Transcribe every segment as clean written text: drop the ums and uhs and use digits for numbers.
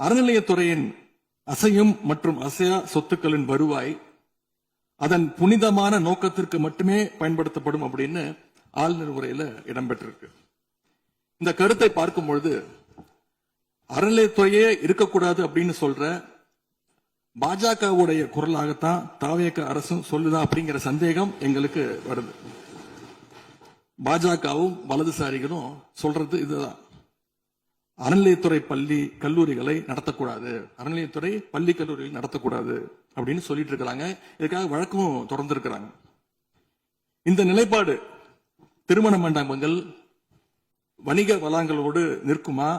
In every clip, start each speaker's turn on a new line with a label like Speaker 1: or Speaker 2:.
Speaker 1: அறநிலையத்துறையின் அசையும் மற்றும் அசையா சொத்துக்களின் வருவாய் அதன் புனிதமான நோக்கத்திற்கு மட்டுமே பயன்படுத்தப்படும் அப்படின்னு ஆளுநர் உரையில இடம்பெற்றிருக்கு. இந்த கருத்தை பார்க்கும் பொழுது அறநிலையத்துறையே இருக்கக்கூடாது அப்படின்னு சொல்ற பாஜகவுடைய குரலாகத்தான் தாவேக அரசும் சொல்லுதா அப்படிங்கிற சந்தேகம் எங்களுக்கு வருது. பாஜகவும் வலதுசாரிகளும் சொல்றது இதுதான், அறநிலையத்துறை பள்ளி கல்லூரிகளை நடத்தக்கூடாது, அறநிலையத்துறை பள்ளி கல்லூரிகளை நடத்தக்கூடாது அப்படின்னு சொல்லிட்டு இருக்கிறாங்க. இதுக்காக வழக்கும் தொடர்ந்து இருக்கிறாங்க. இந்த நிலைப்பாடு திருமண மண்டபங்கள் வணிக வளாகங்களோடு நிற்குமா,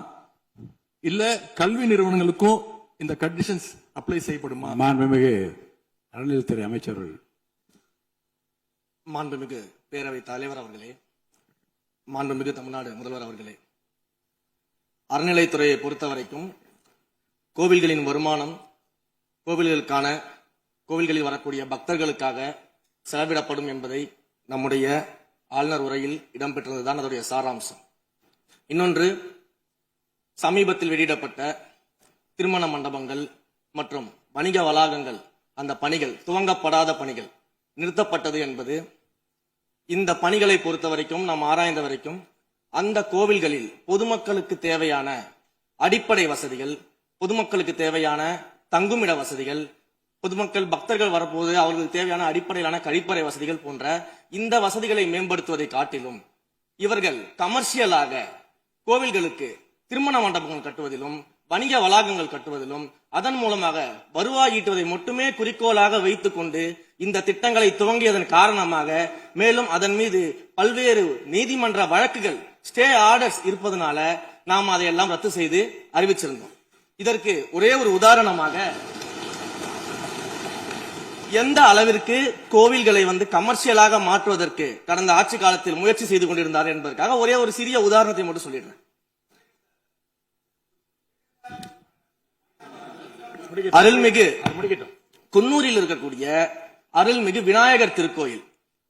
Speaker 1: இல்ல கல்வி நிறுவனங்களுக்கும் இந்த கண்டிஷன்ஸ் அப்ளை செய்யப்படுமா?
Speaker 2: மாண்புமிகு அறநிலையத்துறை அமைச்சர்கள்.
Speaker 3: மாண்புமிகு பேரவைத் தலைவர் அவர்களே, மாண்புமிகு தமிழ்நாடு முதல்வர் அவர்களே, அறநிலையத்துறையை பொறுத்தவரைக்கும் கோவில்களின் வருமானம் கோவில்களுக்கான கோவில்களில் வரக்கூடிய பக்தர்களுக்காக செலவிடப்படும் என்பதை நம்முடைய ஆளுநர் உரையில் இடம்பெற்றதுதான் அதனுடைய சாராம்சம். இன்னொன்று, சமீபத்தில் வெளியிடப்பட்ட திருமண மண்டபங்கள் மற்றும் வணிக வளாகங்கள் அந்த பணிகள் துவங்கப்படாத பணிகள் நிறுத்தப்பட்டது என்பது இந்த பணிகளை பொறுத்த வரைக்கும் நாம் ஆராய்ந்த வரைக்கும் அந்த கோவில்களில் பொதுமக்களுக்கு தேவையான அடிப்படை வசதிகள், பொதுமக்களுக்கு தேவையான தங்குமிட வசதிகள், பொதுமக்கள் பக்தர்கள் வரப்போது அவர்களுக்கு தேவையான அடிப்படையிலான கழிப்பறை வசதிகள் போன்ற இந்த வசதிகளை மேம்படுத்துவதை காட்டிலும் இவர்கள் கமர்ஷியலாக கோவில்களுக்கு திருமண மண்டபங்கள் கட்டுவதிலும் வணிக வளாகங்கள் கட்டுவதிலும் அதன் மூலமாக வருவாய் ஈட்டுவதை மட்டுமே குறிக்கோளாக வைத்துக் கொண்டு இந்த திட்டங்களை துவங்கியதன் காரணமாக மேலும் அதன் மீது பல்வேறு நீதிமன்ற வழக்குகள் ஸ்டே ஆர்டர்ஸ் இருப்பதனால நாம் அதையெல்லாம் ரத்து செய்து அறிவிச்சிருந்தோம். இதற்கு ஒரே ஒரு உதாரணமாக, எந்த அளவிற்கு கோவில்களை கமர்ஷியலாக மாற்றுவதற்கு கடந்த ஆட்சி காலத்தில் முயற்சி செய்து கொண்டிருந்தார் என்பதற்காக ஒரே ஒரு சிறிய உதாரணத்தை மட்டும் சொல்லிடுறேன். அருள்மிகு குன்னூரில் இருக்கக்கூடிய அருள்மிகு விநாயகர் திருக்கோயில்,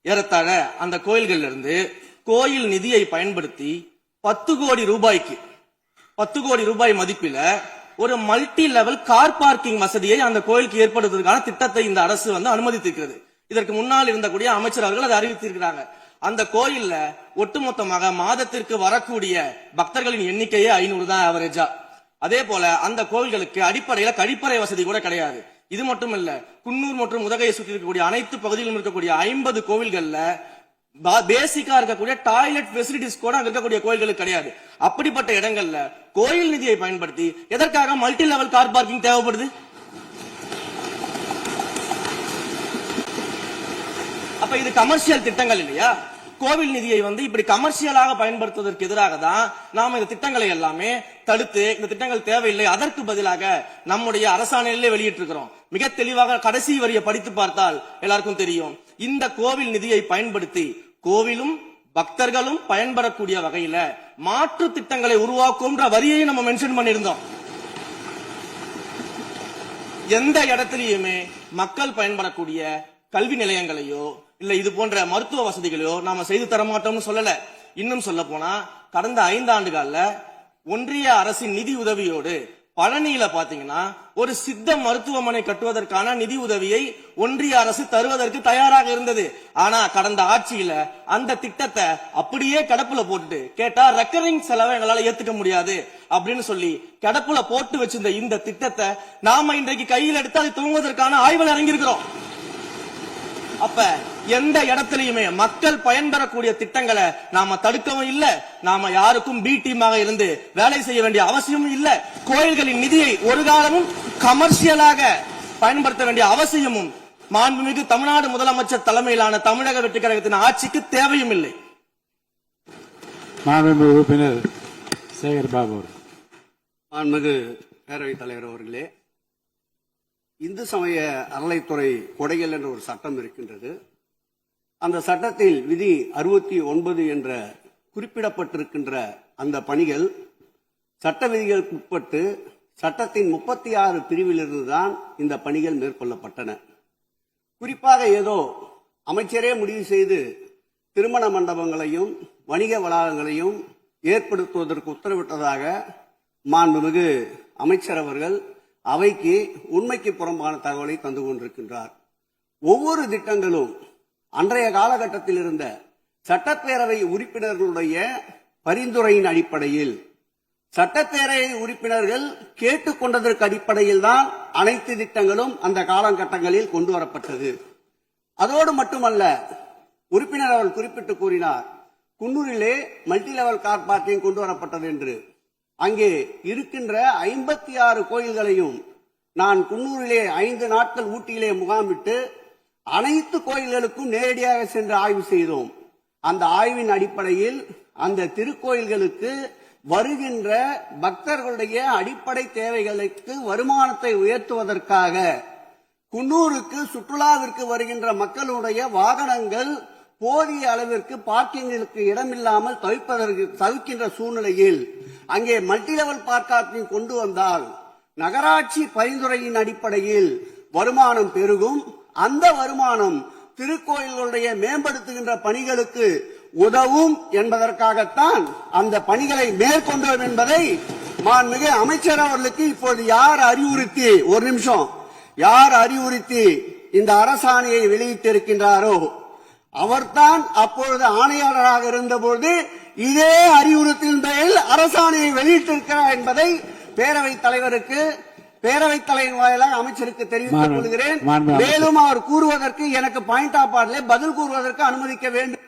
Speaker 3: ஏறத்தாழ அந்த கோயில்கள் இருந்து கோயில் நிதியை பயன்படுத்தி 10 கோடி ரூபாய்க்கு 10 கோடி ரூபாய் மதிப்பில ஒரு மல்டி லெவல் கார் பார்க்கிங் வசதியை அந்த கோயிலுக்கு ஏற்படுத்துவதற்கான திட்டத்தை இந்த அரசு அனுமதித்திருக்கிறது. இதற்கு முன்னால் இருந்தக்கூடிய அமைச்சர் அவர்கள் அதை அறிவித்திருக்கிறாங்க. அந்த கோயில்ல ஒட்டுமொத்தமாக மாதத்திற்கு வரக்கூடிய பக்தர்களின் எண்ணிக்கையே 500 தான் ஆவரேஜா. அதே போல அந்த கோவில்களுக்கு அடிப்படையில கழிப்பறை வசதி கூட கிடையாது. இது மட்டும் இல்ல, குன்னூர் மற்றும் உதகையை சுற்றி இருக்கக்கூடிய அனைத்து பகுதிகளிலும் இருக்கக்கூடிய 50 கோவில்கள்ல பேசிக்கா இருக்கக்கூடிய டாய்லெட் பெசிலிட்டிஸ் கூட அங்க இருக்கக்கூடிய கோயில்களுக்கு கிடையாது. அப்படிப்பட்ட இடங்கள்ல கோயில் நிதியை பயன்படுத்தி எதற்காக மல்டி லெவல் கார் பார்க்கிங் தேவைப்படுது? அப்ப இது கமர்ஷியல் திட்டங்கள் இல்லையா? கோவில் நிதியை இப்படி கமர்ஷியலாக பயன்படுத்துவதற்கு எதிராக தான் நாம இந்த திட்டங்களை எல்லாமே தடுத்து இந்த திட்டங்கள் தேவையில்லை, அதற்கு பதிலாக நம்முடைய அரசாணையிலே வெளியிட்டிருக்கிறோம். மிக தெளிவாக கடைசி வரியை படித்து பார்த்தால் எல்லாருக்கும் தெரியும். இந்த கோவில் நிதியை பயன்படுத்தி கோவிலும் பக்தர்களும் பயன்பெறக்கூடிய வகையில மாற்று திட்டங்களை உருவாக்கும்ன்ற வரியை நம்ம மென்ஷன் பண்ணியிருந்தோம். எந்த இடத்திலையுமே மக்கள் பயன்படக்கூடிய கல்வி நிலையங்களையோ இல்ல இது போன்ற மருத்துவ வசதிகளையோ நாம செய்து தர மாட்டோம்னு சொல்லல. இன்னும் சொல்ல போனா கடந்த 5 ஆண்டுகள்ல ஒன்றிய அரசின் நிதி உதவியோடு பழனியில பாத்தீங்கன்னா ஒரு சித்த மருத்துவமனை கட்டுவதற்கான நிதி உதவியை ஒன்றிய அரசு தருவதற்கு தயாராக இருந்தது. ஆனா கடந்த ஆட்சியில அந்த திட்டத்தை அப்படியே கிடப்புல போட்டு கேட்டா ரெக்கரிங் செலவை எங்களால ஏத்துக்க முடியாது அப்படின்னு சொல்லி கிடப்புல போட்டு வச்சிருந்த இந்த திட்டத்தை நாம இன்றைக்கு கையில் எடுத்து அதை துவங்குவதற்கான ஆய்வில் இறங்கியிருக்கிறோம். அப்ப எந்த இடத்திலையுமே மக்கள் பயன்பெறக்கூடிய திட்டங்களை நாம தடுக்கவும் இல்ல, நாம யாருக்கும் பி டீமாக இருந்து வேலை செய்ய வேண்டிய அவசியமும் இல்ல. கோயில்களின் நிதியை ஒரு காலமும் கமர்ஷியலாக பயன்படுத்த வேண்டிய அவசியமும் மாண்புமிகு தமிழ்நாடு முதலமைச்சர் தலைமையிலான தமிழக வெற்றி கழகத்தின் ஆட்சிக்கு தேவையும் இல்லை.
Speaker 2: மாண்புமிகு உறுப்பினர் சேகர் பாபு.
Speaker 4: மாண்புமிகு பேரவைத் தலைவர் அவர்களே, இந்து சமய அறநிலைத்துறை கொடைகள் என்ற ஒரு சட்டம் இருக்கின்றது. அந்த சட்டத்தில் விதி 69 என்ற குறிப்பிடப்பட்டிருக்கின்ற அந்த பணிகள் சட்ட விதிகளுக்கு உட்பட்டு சட்டத்தின் 36 பிரிவிலிருந்து தான் இந்த பணிகள் மேற்கொள்ளப்பட்டன. குறிப்பாக ஏதோ அமைச்சரே முடிவு செய்து திருமண மண்டபங்களையும் வணிக வளாகங்களையும் ஏற்படுத்துவதற்கு உத்தரவிட்டதாக மாண்புமிகு அமைச்சர் அவர்கள் அவைக்கு உண்மைக்கு புறம்பான தகவலை தந்து கொண்டிருக்கின்றார். ஒவ்வொரு திட்டங்களும் அன்றைய காலகட்டத்தில் இருந்த சட்டப்பேரவை உறுப்பினர்களுடைய பரிந்துரையின் அடிப்படையில், சட்டப்பேரவை உறுப்பினர்கள் கேட்டுக்கொண்டதற்கு அடிப்படையில் தான் அனைத்து திட்டங்களும் அந்த காலகட்டங்களில் கொண்டு வரப்பட்டது. அதோடு மட்டுமல்ல, உறுப்பினர் அவர்கள் குறிப்பிட்டு கூறினார், குன்னூரிலே மல்டி லெவல் கார் பார்க்கிங் கொண்டு வரப்பட்டது என்று. அங்கே இருக்கின்ற 56 கோயில்களையும் நான் குன்னூரிலே 5 நாட்கள் ஊட்டியிலே முகாமிட்டு அனைத்து கோயில்களுக்கும் நேரடியாக சென்று ஆய்வு செய்தோம். அந்த ஆய்வின் அடிப்படையில் அந்த திருக்கோயில்களுக்கு வருகின்ற பக்தர்களுடைய அடிப்படை தேவைகளுக்கு வருமானத்தை உயர்த்துவதற்காக குன்னூருக்கு சுற்றுலாவிற்கு வருகின்ற மக்களுடைய வாகனங்கள் போதிய அளவிற்கு பார்க்கிங்களுக்கு இடமில்லாமல் தவிக்கின்ற சூழ்நிலையில் அங்கே மல்டி லெவல் பார்க்கிங் கொண்டு வந்தால் நகராட்சி பரிந்துரையின் அடிப்படையில் வருமானம் பெருகும். அந்த வருமானம் திருக்கோயில்களுடைய மேம்படுத்துகின்ற பணிகளுக்கு உதவும் என்பதற்காகத்தான் அந்த பணிகளை மேற்கொண்டோம் என்பதை மாண்புமிகு அமைச்சர் அவர்களுக்கு இப்போது யார் அறிவுறுத்தி, ஒரு நிமிஷம், யார் அறிவுறுத்தி இந்த அரசாணையை வெளியிட்டிருக்கின்றாரோ அவர்தான் அப்பொழுது ஆணையாளராக இருந்தபோது இதே அறிவுறுத்தின் பெயரில் அரசாணையை வெளியிட்டிருக்கிறார் என்பதை பேரவைத் தலைவருக்கு, பேரவைத் தலைவர் வாயிலாக அமைச்சருக்கு தெரிவித்துக் கொள்கிறேன். மேலும் அவர் கூறுவதற்கு எனக்கு பாயிண்ட் ஆஃப் ஆர்டர்ல பதில் கூறுவதற்கு அனுமதிக்க வேண்டும்.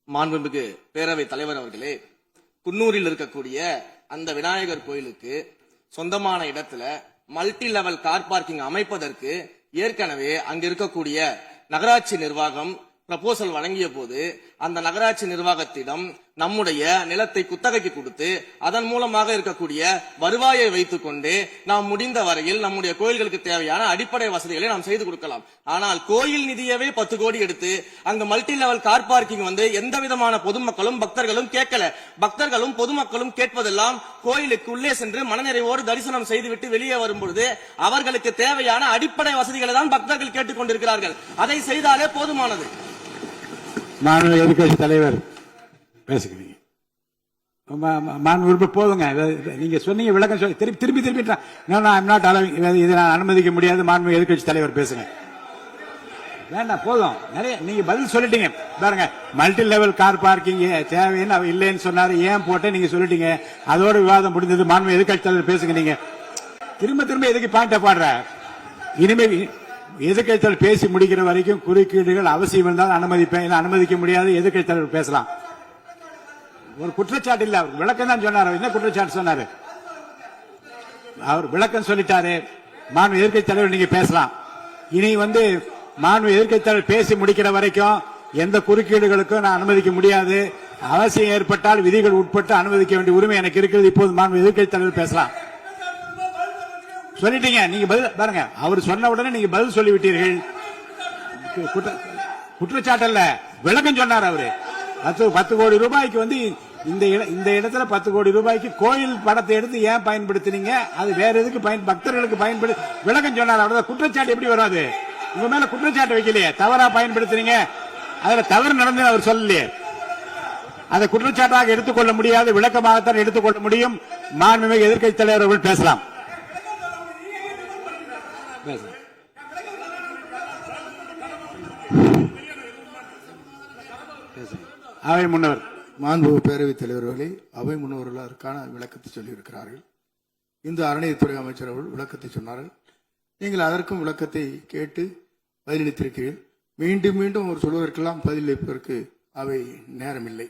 Speaker 3: மாண்புமிகு பேரவைத் தலைவர் அவர்களே, குன்னூரில் இருக்கக்கூடிய அந்த விநாயகர் கோயிலுக்கு சொந்தமான இடத்துல மல்டி லெவல் கார் பார்க்கிங் அமைப்பதற்கு ஏற்கனவே அங்க இருக்கக்கூடிய நகராட்சி நிர்வாகம் ப்ரப்போசல் வழங்கிய போது அந்த நகராட்சி நிர்வாகத்திடம் நம்முடைய நிலத்தை குத்தகைக்கு கொடுத்து அதன் மூலமாக இருக்கக்கூடிய வருவாயை வைத்துக் கொண்டு நாம் முடிந்த வரையில் நம்முடைய கோயில்களுக்கு தேவையான அடிப்படை வசதிகளை நாம் செய்து கொடுக்கலாம். ஆனால் கோயில் நிதியவே 10 கோடி எடுத்து அங்கு மல்டி லெவல் கார் பார்க்கிங் வந்து எந்த விதமான பொதுமக்களும் பக்தர்களும் கேட்கல. பக்தர்களும் பொதுமக்களும் கேட்பதெல்லாம் கோயிலுக்கு உள்ளே சென்று மனநிறைவோடு தரிசனம் செய்துவிட்டு வெளியே வரும்பொழுது அவர்களுக்கு தேவையான அடிப்படை வசதிகளை தான் பக்தர்கள் கேட்டுக் கொண்டிருக்கிறார்கள். அதை செய்தாலே போதுமானது.
Speaker 2: மாநில எதிர்கட்சி தலைவர் பேசுகிறீங்க. போதுங்க, நீங்க சொன்னீங்க விளக்கம் சொல்லி திருப்பி இதை நான் அனுமதிக்க முடியாது. மாண்பு எதிர்கட்சி தலைவர் பேசுங்க. வேண்டாம், போதும், நிறைய நீங்க பதில் சொல்லிட்டீங்க. பாருங்க, மல்டி லெவல் கார் பார்க்கிங் தேவைன்னு அவர் இல்லைன்னு சொன்னாரு, ஏன் போட்டேன் நீங்க சொல்லிட்டீங்க. அதோட விவாதம் முடிந்தது. மாண்பு எதிர்கட்சி தலைவர் பேசுங்க. நீங்க திரும்ப எதுக்கு பாயிண்ட் பாடுற? இனிமே எதிர்கட்சி தலைவர் பேசி முடிக்கிற வரைக்கும் குறுக்கீடுகள் அவசியம் இருந்தால் அனுமதிப்பேன், அனுமதிக்க முடியாது. எதிர்கட்சி தலைவர் பேசலாம். ஒரு குற்றச்சாட்டு இல்ல, அவர் விளக்கம் தான் சொன்னார். என்ன குற்றச்சாட்டு சொன்னாரு? அவர் விளக்கம் சொல்லிட்டாரு. மாண்பு எதிர்கட்சி தலைவர் நீங்க பேசலாம். இனி மாண்பு எதிர்கட்சி தலைவர் பேசி முடிக்கிற வரைக்கும் எந்த குறுக்கீடுகளுக்கும் நான் அனுமதிக்க முடியாது. அவசியம் ஏற்பட்டால் விதிகள் உட்பட்டு அனுமதிக்க வேண்டிய உரிமை எனக்கு இருக்கிறது. இப்போது மாண்பு எதிர்கட்சி தலைவர் பேசலாம். சொல்லிட்டீங்க, நீங்க பதில் பாருங்க. அவர் சொன்ன உடனே நீங்க பதில் சொல்லிவிட்டீர்கள். குற்றச்சாட்டு அல்ல, விளக்கம் சொன்னார் அவரு. 10 கோடி ரூபாய்க்கு இந்த இடத்துல 10 கோடி ரூபாய்க்கு கோயில் படத்தை எடுத்து ஏன் பயன்படுத்தினீங்க, அது வேற எதுக்கு பக்தர்களுக்கு பயன்படுத்தி விளக்கம் சொன்னார். அவ்வளவுதான். குற்றச்சாட்டு எப்படி வராது? உங்க மேல குற்றச்சாட்டு வைக்கலையே, தவறா பயன்படுத்தினீங்க, அதுல தவறு நடந்து அவர் சொல்லலையே. அதை குற்றச்சாட்டாக எடுத்துக்கொள்ள முடியாது, விளக்கமாகத்தான் எடுத்துக்கொள்ள முடியும். மாண்புமிகு எதிர்க்கட்சி தலைவர் அவர்கள் பேசலாம். அவை முன்னவர்.
Speaker 5: மாண்பு பேரவைத் தலைவர்களே, அவை முன்னவர்கள் அதற்கான விளக்கத்தை சொல்லியிருக்கிறார்கள். இந்த அறநிலையத்துறை அமைச்சர் அவர்கள் விளக்கத்தை சொன்னார்கள். நீங்கள் அதற்கும் விளக்கத்தை கேட்டு பதிலளித்திருக்கிறீர்கள். மீண்டும் அவர் சொல்வதற்கெல்லாம் பதிலளிப்பதற்கு அவை நேரமில்லை.